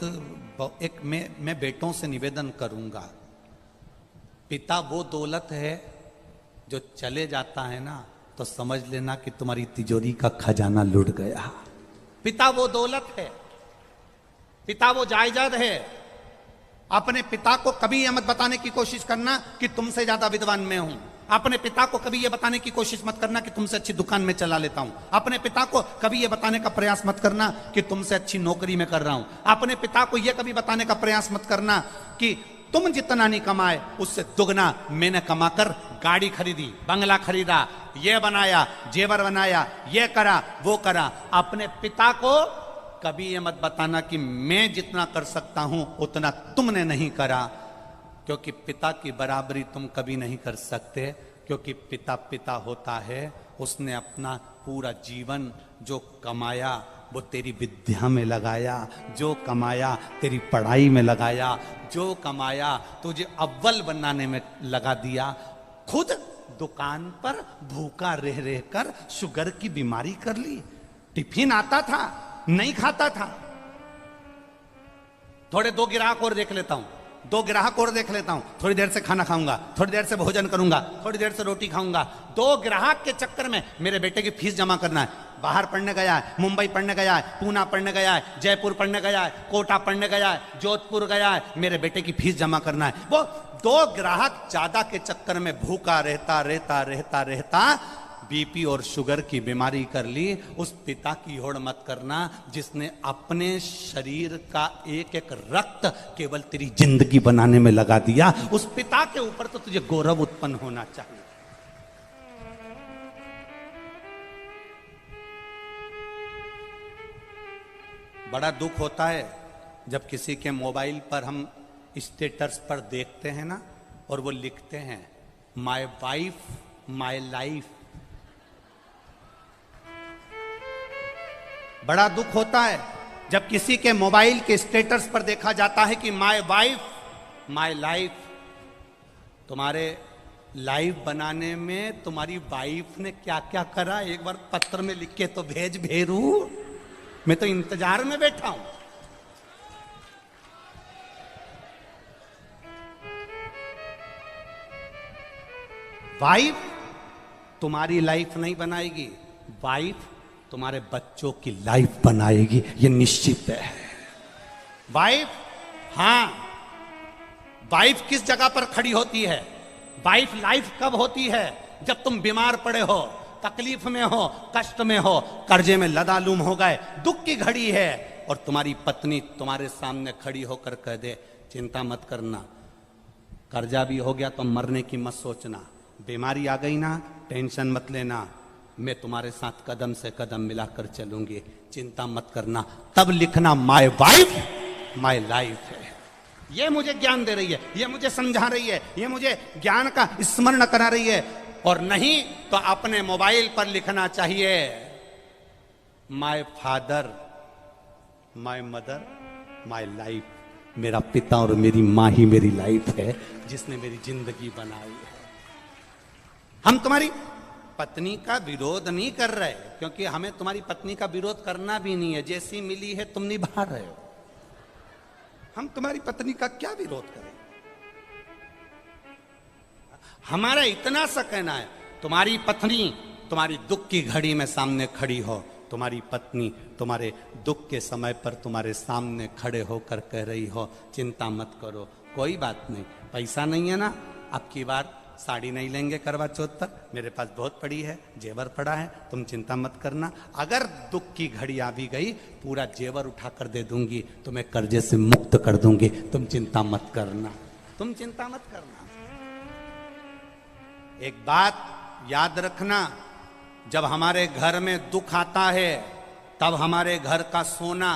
एक मैं बेटों से निवेदन करूंगा, पिता वो दौलत है जो चले जाता है ना तो समझ लेना कि तुम्हारी तिजोरी का खजाना लुट गया। पिता वो दौलत है, पिता वो जायदाद है। अपने पिता को कभी यह मत बताने की कोशिश करना कि तुमसे ज्यादा विद्वान मैं हूं। अपने पिता को कभी यह बताने की कोशिश मत करना कि तुमसे अच्छी दुकान में चला लेता हूं। अपने पिता को कभी यह बताने का प्रयास मत करना कि तुमसे अच्छी नौकरी में कर रहा हूं। अपने पिता को यह कभी बताने का प्रयास मत करना कि तुम जितना नहीं कमाए उससे दुगना मैंने कमाकर गाड़ी खरीदी, बंगला खरीदा, ये बनाया, जेवर बनाया, ये करा, वो करा। अपने पिता को कभी ये मत बताना कि मैं जितना कर सकता हूं उतना तुमने नहीं करा, क्योंकि पिता की बराबरी तुम कभी नहीं कर सकते। क्योंकि पिता पिता होता है, उसने अपना पूरा जीवन जो कमाया वो तेरी विद्या में लगाया, जो कमाया तेरी पढ़ाई में लगाया, जो कमाया तुझे अव्वल बनाने में लगा दिया। खुद दुकान पर भूखा रह रहकर शुगर की बीमारी कर ली। टिफिन आता था, नहीं खाता था। थोड़े दो ग्राहक और देख लेता हूं, दो ग्राहक और देख लेता हूं, थोड़ी देर से खाना खाऊंगा, थोड़ी देर से भोजन करूंगा, थोड़ी देर से रोटी खाऊंगा। दो ग्राहक के चक्कर में मेरे बेटे की फीस जमा करना है। बाहर पढ़ने गया है, मुंबई पढ़ने गया है, पूना पढ़ने गया है, जयपुर पढ़ने गया है, कोटा पढ़ने गया है, जोधपुर गया है, मेरे बेटे की फीस जमा करना है। वो दो ग्राहक ज्यादा के चक्कर में भूखा रहता रहता रहता रहता बीपी और शुगर की बीमारी कर ली। उस पिता की होड़ मत करना जिसने अपने शरीर का एक एक रक्त केवल तेरी जिंदगी बनाने में लगा दिया। उस पिता के ऊपर तो तुझे गौरव उत्पन्न होना चाहिए। बड़ा दुख होता है जब किसी के मोबाइल पर हम स्टेटस पर देखते हैं ना और वो लिखते हैं माय वाइफ माय लाइफ। बड़ा दुख होता है जब किसी के मोबाइल के स्टेटस पर देखा जाता है कि माय वाइफ माय लाइफ। तुम्हारे लाइफ बनाने में तुम्हारी वाइफ ने क्या क्या करा एक बार पत्र में लिख के तो भेज भेरू। मैं तो इंतजार में बैठा हूं। वाइफ तुम्हारी लाइफ नहीं बनाएगी, वाइफ तुम्हारे बच्चों की लाइफ बनाएगी, ये निश्चित है। वाइफ, हां, वाइफ किस जगह पर खड़ी होती है? वाइफ लाइफ कब होती है? जब तुम बीमार पड़े हो, तकलीफ में हो, कष्ट में हो, कर्जे में लदालूम हो गए, दुख की घड़ी है और तुम्हारी पत्नी तुम्हारे सामने खड़ी होकर कह दे चिंता मत करना, कर्जा भी हो गया तो मरने की मत सोचना, बीमारी आ गई ना टेंशन मत लेना, मैं तुम्हारे साथ कदम से कदम मिलाकर चलूंगी, चिंता मत करना। तब लिखना माय वाइफ माय लाइफ है। ये मुझे ज्ञान दे रही है, ये मुझे समझा रही है, ये मुझे ज्ञान का स्मरण करा रही है। और नहीं तो अपने मोबाइल पर लिखना चाहिए my father my mother my life. मेरा पिता और मेरी माँ ही मेरी लाइफ है जिसने मेरी जिंदगी बनाई है। हम तुम्हारी पत्नी का विरोध नहीं कर रहे, क्योंकि हमें तुम्हारी पत्नी का विरोध करना भी नहीं है। जैसी मिली है तुम निभा रहे हो, हम तुम्हारी पत्नी का क्या विरोध करें। हमारा इतना सा कहना है तुम्हारी पत्नी तुम्हारी दुख की घड़ी में सामने खड़ी हो, तुम्हारी पत्नी तुम्हारे दुख के समय पर तुम्हारे सामने खड़े होकर कह रही हो चिंता मत करो, कोई बात नहीं, पैसा नहीं है ना, अब की बार साड़ी नहीं लेंगे करवा चौथ पर, मेरे पास बहुत पड़ी है, जेवर पड़ा है, तुम चिंता मत करना। अगर दुख की घड़ी आ भी गई पूरा जेवर उठाकर दे दूंगी, तुम्हें कर्जे से मुक्त कर दूंगी, तुम चिंता मत करना, तुम चिंता मत करना। एक बात याद रखना, जब हमारे घर में दुख आता है तब हमारे घर का सोना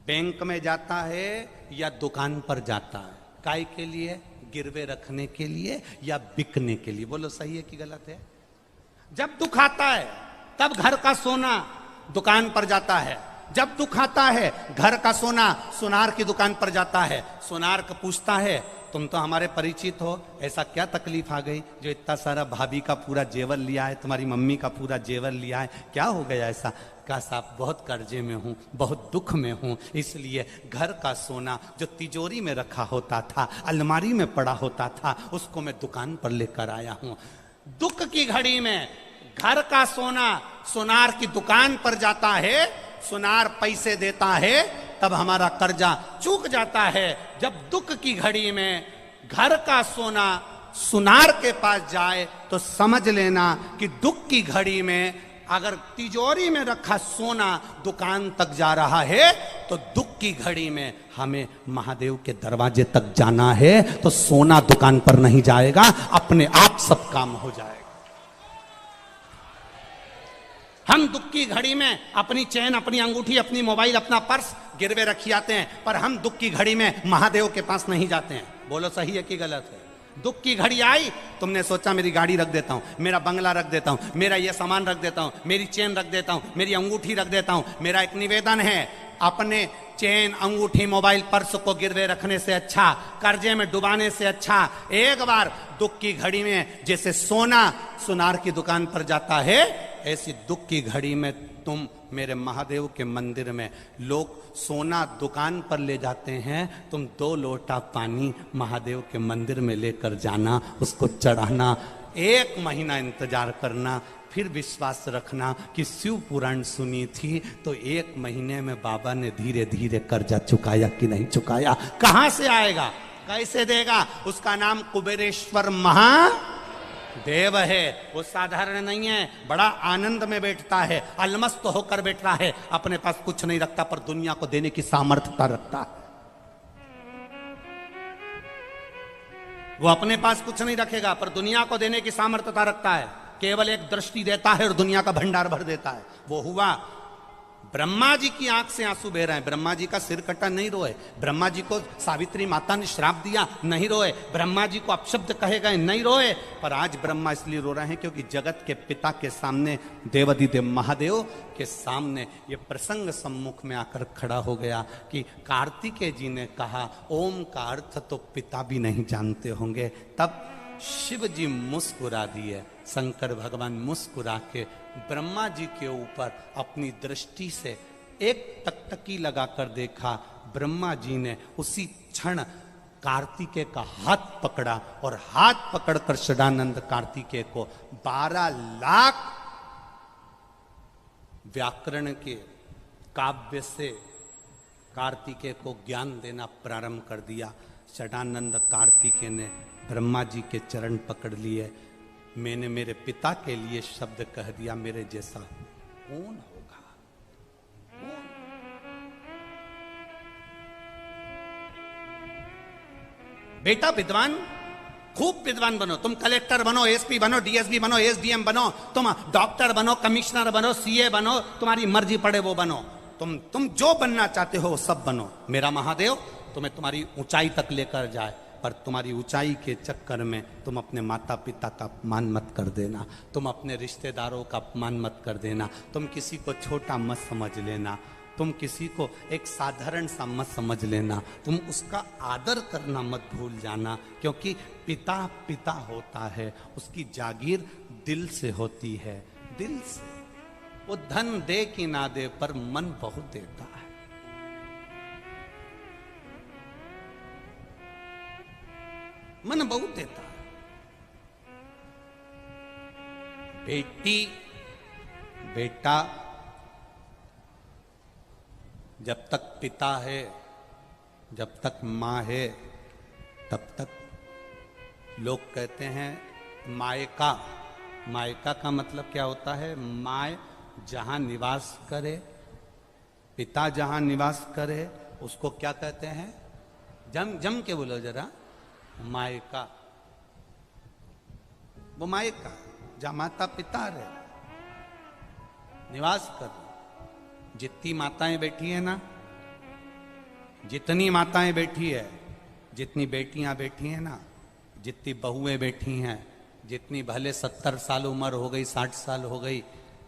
बैंक में जाता है या दुकान पर जाता है? काय के लिए? गिरवे रखने के लिए या बिकने के लिए? बोलो सही है कि गलत है? जब दुख आता है तब घर का सोना दुकान पर जाता है, जब दुख आता है घर का सोना सुनार की दुकान पर जाता है, सुनार को पूछता है तुम तो हमारे परिचित हो, ऐसा क्या तकलीफ आ गई जो इतना सारा भाभी का पूरा जेवर लिया है, तुम्हारी मम्मी का पूरा जेवर लिया है, क्या हो गया ऐसा? कहा साहब बहुत कर्जे में हूँ, बहुत दुख में हूँ, इसलिए घर का सोना जो तिजोरी में रखा होता था, अलमारी में पड़ा होता था, उसको मैं दुकान पर लेकर आया हूँ। दुख की घड़ी में घर का सोना सुनार की दुकान पर जाता है, सुनार पैसे देता है, तब हमारा कर्जा चूक जाता है। जब दुख की घड़ी में घर का सोना सुनार के पास जाए तो समझ लेना कि दुख की घड़ी में अगर तिजोरी में रखा सोना दुकान तक जा रहा है तो दुख की घड़ी में हमें महादेव के दरवाजे तक जाना है, तो सोना दुकान पर नहीं जाएगा, अपने आप सब काम हो जाएगा। हम दुख की घड़ी में अपनी चैन, अपनी अंगूठी, अपनी मोबाइल, अपना पर्स गिरवे रखी आते हैं, पर हम दुख की घड़ी में महादेव के पास नहीं जाते हैं। बोलो सही है कि गलत है? दुख की घड़ी आई, तुमने सोचा मेरी गाड़ी रख देता हूं, मेरा बंगला रख देता हूं, मेरा ये सामान रख देता हूं, मेरी चेन रख देता हूं, मेरी अंगूठी रख देता हूं। मेरा एक निवेदन है, अपने चेन, अंगूठी, मोबाइल, पर्स को गिरवे रखने से अच्छा, कर्जे में डुबाने से अच्छा, एक बार दुख की घड़ी में जैसे सोना सुनार की दुकान पर जाता है, ऐसी दुख की घड़ी में तुम मेरे महादेव के मंदिर में, लोग सोना दुकान पर ले जाते हैं, तुम 2 लोटा पानी महादेव के मंदिर में लेकर जाना, उसको चढ़ाना, 1 महीना इंतजार करना, फिर विश्वास रखना कि शिव पुराण सुनी थी तो 1 महीने में बाबा ने धीरे धीरे कर्जा चुकाया कि नहीं चुकाया। कहां से आएगा, कैसे देगा? उसका नाम कुबेरेश्वर महादेव है। वो साधारण नहीं है, बड़ा आनंद में बैठता है, अलमस्त होकर बैठता है, अपने पास कुछ नहीं रखता पर दुनिया को देने की सामर्थ्यता रखता है। वो अपने पास कुछ नहीं रखेगा पर दुनिया को देने की सामर्थ्यता रखता है। केवल एक दृष्टि देता है और दुनिया का भंडार भर देता है। वो हुआ ब्रह्मा जी की आंख से आंसू बह रहे हैं, ब्रह्मा जी का सिर कटा नहीं रोए, ब्रह्मा जी को सावित्री माता ने श्राप दिया नहीं रोए, ब्रह्मा जी को अपशब्द कहे गए नहीं रोए, पर आज ब्रह्मा इसलिए रो रहे हैं क्योंकि जगत के पिता के सामने, देवाधिदेव महादेव के सामने ये प्रसंग सम्मुख में आकर खड़ा हो गया कि कार्तिकेय जी ने कहा ओम का अर्थ तो पिता भी नहीं जानते होंगे। तब शिव जी मुस्कुरा दिए, शंकर भगवान मुस्कुरा के ब्रह्मा जी के ऊपर अपनी दृष्टि से एक टकटकी लगाकर देखा। ब्रह्मा जी ने उसी क्षण कार्तिकेय का हाथ पकड़ा और हाथ पकड़कर षडानंद कार्तिकेय को 12 लाख व्याकरण के काव्य से कार्तिकेय को ज्ञान देना प्रारंभ कर दिया। षडानंद कार्तिकेय ने ब्रह्मा जी के चरण पकड़ लिए। मैंने मेरे पिता के लिए शब्द कह दिया, मेरे जैसा कौन होगा? कौन? बेटा विद्वान, खूब विद्वान बनो, तुम कलेक्टर बनो, एसपी बनो, डीएसपी बनो, एसडीएम बनो, तुम डॉक्टर बनो, कमिश्नर बनो, सीए बनो, तुम्हारी मर्जी पड़े वो बनो, तुम जो बनना चाहते हो सब बनो। मेरा महादेव तुम्हें तुम्हारी ऊंचाई तक लेकर जाए, पर तुम्हारी ऊंचाई के चक्कर में तुम अपने माता पिता का अपमान मत कर देना, तुम अपने रिश्तेदारों का अपमान मत कर देना, तुम किसी को छोटा मत समझ लेना, तुम किसी को एक साधारण सा मत समझ लेना, तुम उसका आदर करना मत भूल जाना, क्योंकि पिता पिता होता है, उसकी जागीर दिल से होती है, दिल से। वो धन दे कि ना दे पर मन बहुत देता है। मन बहुत देता है। बेटी बेटा जब तक पिता है, जब तक माँ है, तब तक लोग कहते हैं मायका। मायका का मतलब क्या होता है? माय जहां निवास करे, पिता जहां निवास करे, उसको क्या कहते हैं? जम जम के बोलो जरा। मायका, वो मायका जहां माता पिता रहे, निवास कर। जितनी माताएं बैठी है ना, जितनी माताएं बैठी है, जितनी बेटियां बैठी हैं ना, जितनी बहुएं बैठी हैं, जितनी भले 70 साल उम्र हो गई, 60 साल हो गई,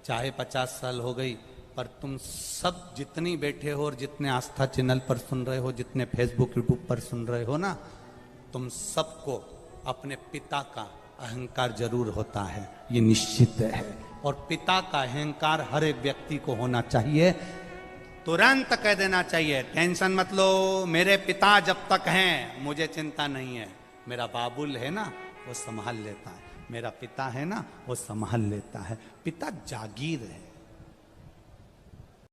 चाहे 50 साल हो गई, पर तुम सब जितनी बैठे हो और जितने आस्था चैनल पर सुन रहे हो, जितने फेसबुक यूट्यूब पर सुन रहे हो ना, तुम सबको अपने पिता का अहंकार जरूर होता है, ये निश्चित है। और पिता का अहंकार हर एक व्यक्ति को होना चाहिए। तुरंत कह देना चाहिए, टेंशन मत लो, मेरे पिता जब तक हैं मुझे चिंता नहीं है। मेरा बाबुल है ना, वो संभाल लेता है। मेरा पिता है ना, वो संभाल लेता है। पिता जागीर है।